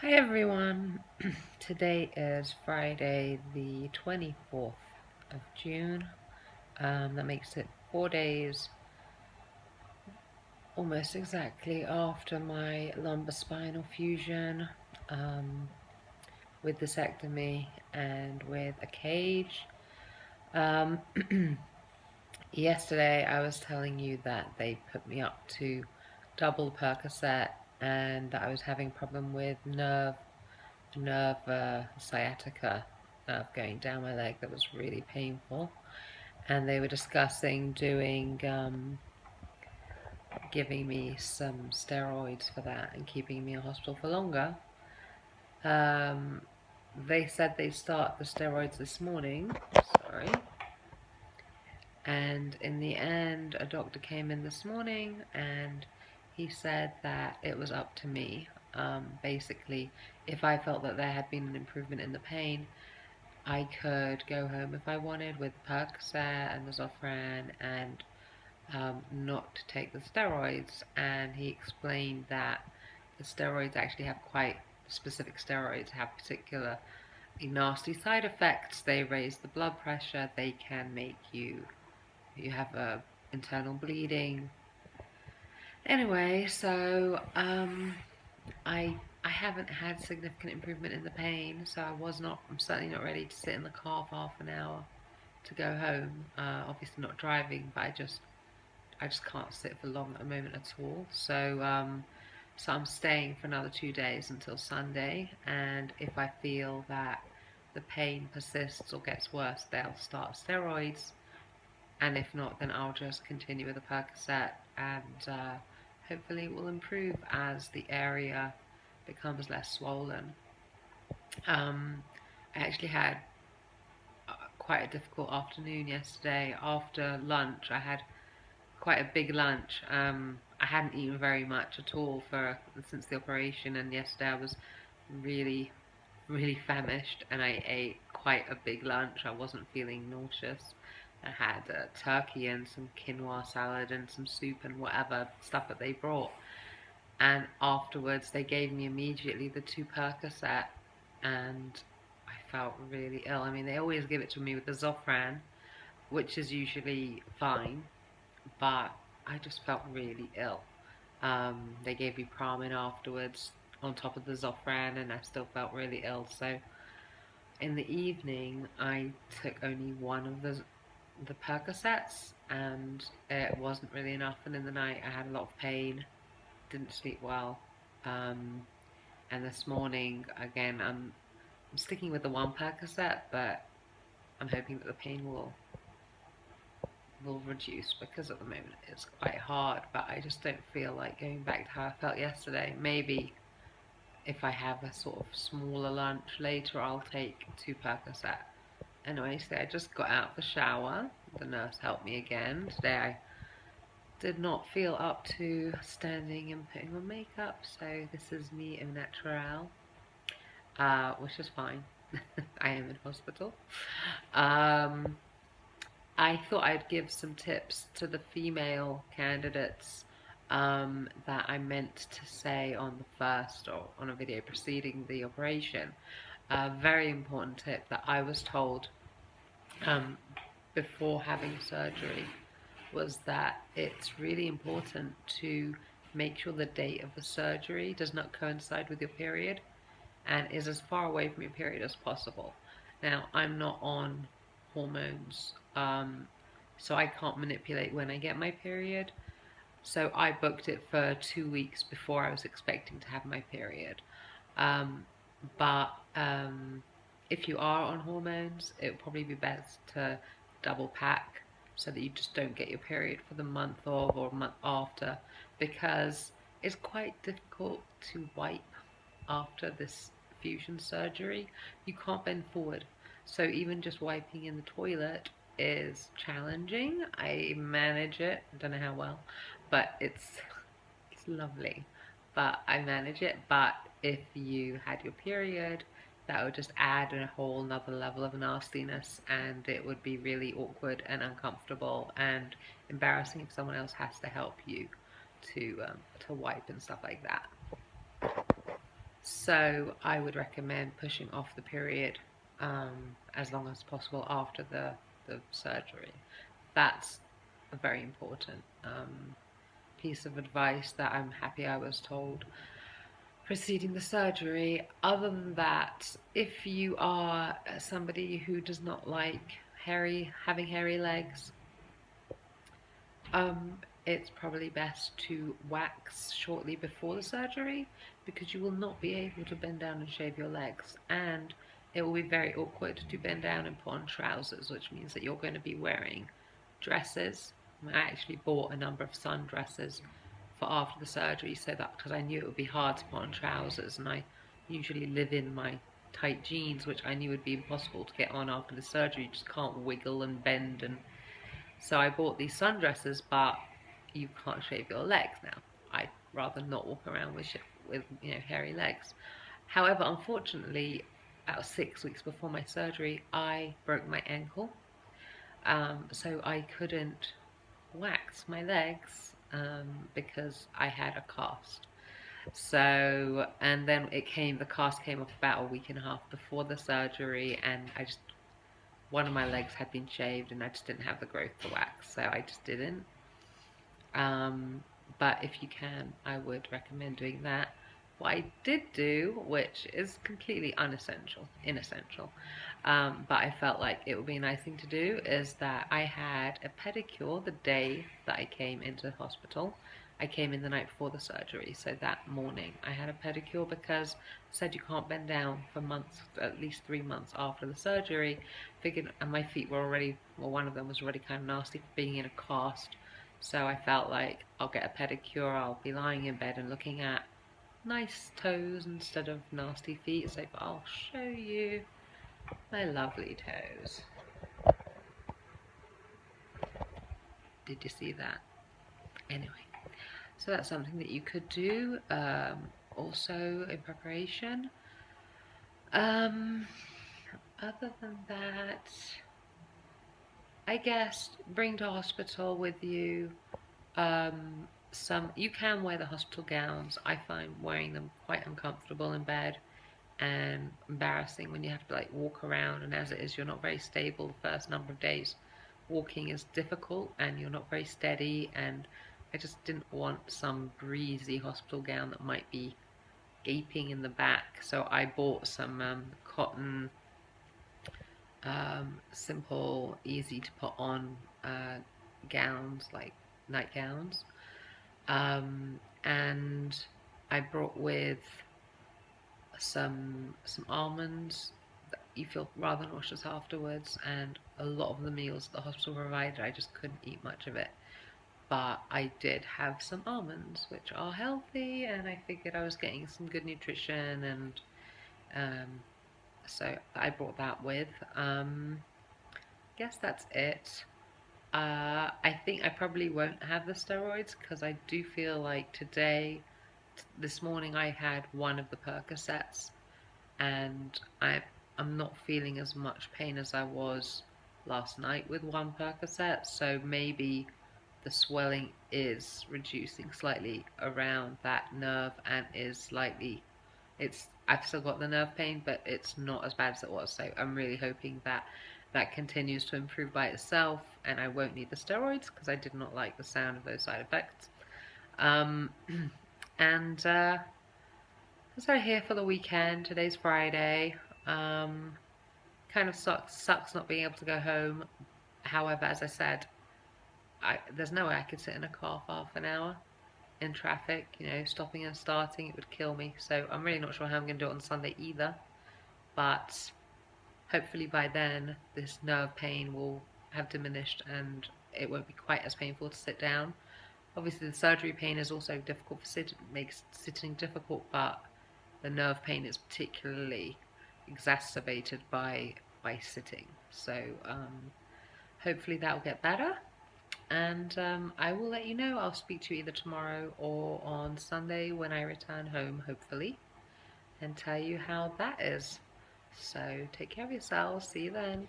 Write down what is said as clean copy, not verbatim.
Hi everyone. Today is Friday the 24th of June. That makes it 4 days almost exactly after my lumbar spinal fusion with disectomy and with a cage. Um, Yesterday I was telling you that they put me up to double Percocet and that I was having a problem with nerve sciatica nerve going down my leg that was really painful, and they were discussing giving me some steroids for that and keeping me in hospital for longer. Um, they said they start the steroids this morning. Sorry. And in the end, a doctor came in this morning and he said that it was up to me. Basically, if I felt that there had been an improvement in the pain, I could go home if I wanted with Percocet and the Zofran and not take the steroids. And he explained that the steroids actually have quite specific steroids have particular nasty side effects. They raise the blood pressure. They can make you have a internal bleeding. Anyway, so I haven't had significant improvement in the pain, so I'm certainly not ready to sit in the car for half an hour to go home. Obviously not driving, but I just can't sit for long at the moment at all. So I'm staying for another 2 days until Sunday, and if I feel that the pain persists or gets worse, they'll start steroids, and if not, then I'll just continue with the Percocet, and hopefully it will improve as the area becomes less swollen. Um, I actually had quite a difficult afternoon yesterday. After lunch, I had quite a big lunch. I hadn't eaten very much at all since the operation, and yesterday I was really, really famished, and I ate quite a big lunch. I wasn't feeling nauseous. I had turkey and some quinoa salad and some soup and whatever stuff that they brought. And afterwards, they gave me immediately the two Percocet, and I felt really ill. I mean, they always give it to me with the Zofran, which is usually fine, but I just felt really ill. They gave me Pramin afterwards on top of the Zofran, and I still felt really ill. So in the evening, I took only one of the Percocets, and it wasn't really enough. And in the night, I had a lot of pain, didn't sleep well. Um, and this morning, again, I'm sticking with the one Percocet, but I'm hoping that the pain will reduce, because at the moment it's quite hard, but I just don't feel like going back to how I felt yesterday. Maybe if I have a sort of smaller lunch later, I'll take two Percocet. Anyway, so I just got out of the shower. The nurse helped me again. Today I did not feel up to standing and putting on makeup, so this is me au naturel, which is fine. I am in hospital. Um, I thought I'd give some tips to the female candidates that I meant to say on the first, or on a video preceding the operation. A very important tip that I was told um, before having surgery was that it's really important to make sure the date of the surgery does not coincide with your period and is as far away from your period as possible. Now, I'm not on hormones, so I can't manipulate when I get my period. So I booked it for 2 weeks before I was expecting to have my period. Um, but if you are on hormones, it would probably be best to double pack so that you just don't get your period for the month of or month after, because it's quite difficult to wipe after this fusion surgery. You can't bend forward. So even just wiping in the toilet is challenging. I manage it. I don't know how well, but it's lovely. But I manage it. But if you had your period, that would just add a whole nother level of nastiness, and it would be really awkward and uncomfortable and embarrassing if someone else has to help you to wipe and stuff like that. So I would recommend pushing off the period as long as possible after the surgery. That's a very important piece of advice that I'm happy I was told preceding the surgery. Other than that, if you are somebody who does not like having hairy legs, it's probably best to wax shortly before the surgery because you will not be able to bend down and shave your legs, and it will be very awkward to bend down and put on trousers, which means that you're going to be wearing dresses. I actually bought a number of sundresses for after the surgery, so that because I knew it would be hard to put on trousers, and I usually live in my tight jeans, which I knew would be impossible to get on after the surgery. You just can't wiggle and bend, and so I bought these sundresses, but you can't shave your legs now. I'd rather not walk around with hairy legs. However, unfortunately, about 6 weeks before my surgery, I broke my ankle, so I couldn't wax my legs because I had a cast. So, and then the cast came off about a week and a half before the surgery, and one of my legs had been shaved, and I just didn't have the growth to wax, so I just didn't. Um, but if you can, I would recommend doing that. What I did do, which is completely inessential, but I felt like it would be a nice thing to do, is that I had a pedicure the day that I came into the hospital. I came in the night before the surgery, so that morning I had a pedicure because I said you can't bend down for months, at least 3 months after the surgery. Figured, and my feet were already, well, one of them was already kind of nasty for being in a cast. So I felt like I'll get a pedicure, I'll be lying in bed and looking at nice toes instead of nasty feet. So I'll show you my lovely toes. Did you see that? Anyway, so that's something that you could do also in preparation. Other than that, I guess bring to hospital with you you can wear the hospital gowns. I find wearing them quite uncomfortable in bed and embarrassing when you have to like walk around, and as it is, you're not very stable the first number of days. Walking is difficult and you're not very steady, and I just didn't want some breezy hospital gown that might be gaping in the back, so I bought some cotton, simple, easy to put on gowns, like nightgowns. And I brought with some almonds. You feel rather nauseous afterwards, and a lot of the meals the hospital provided, I just couldn't eat much of it. But I did have some almonds, which are healthy, and I figured I was getting some good nutrition, and so I brought that with. Guess that's it. I think I probably won't have the steroids because I do feel like this morning I had one of the Percocets, and I'm not feeling as much pain as I was last night with one Percocet, so maybe the swelling is reducing slightly around that nerve and is slightly, I've still got the nerve pain, but it's not as bad as it was, so I'm really hoping that that continues to improve by itself and I won't need the steroids because I did not like the sound of those side effects. Um, and so here for the weekend. Today's Friday. Kind of sucks not being able to go home. However, as I said, there's no way I could sit in a car for half an hour in traffic, stopping and starting. It would kill me. So I'm really not sure how I'm going to do it on Sunday either. But hopefully by then this nerve pain will have diminished and it won't be quite as painful to sit down. Obviously the surgery pain is also difficult makes sitting difficult, but the nerve pain is particularly exacerbated by sitting. So hopefully that will get better, and I will let you know. I'll speak to you either tomorrow or on Sunday when I return home, hopefully, and tell you how that is. So take care of yourselves. See you then.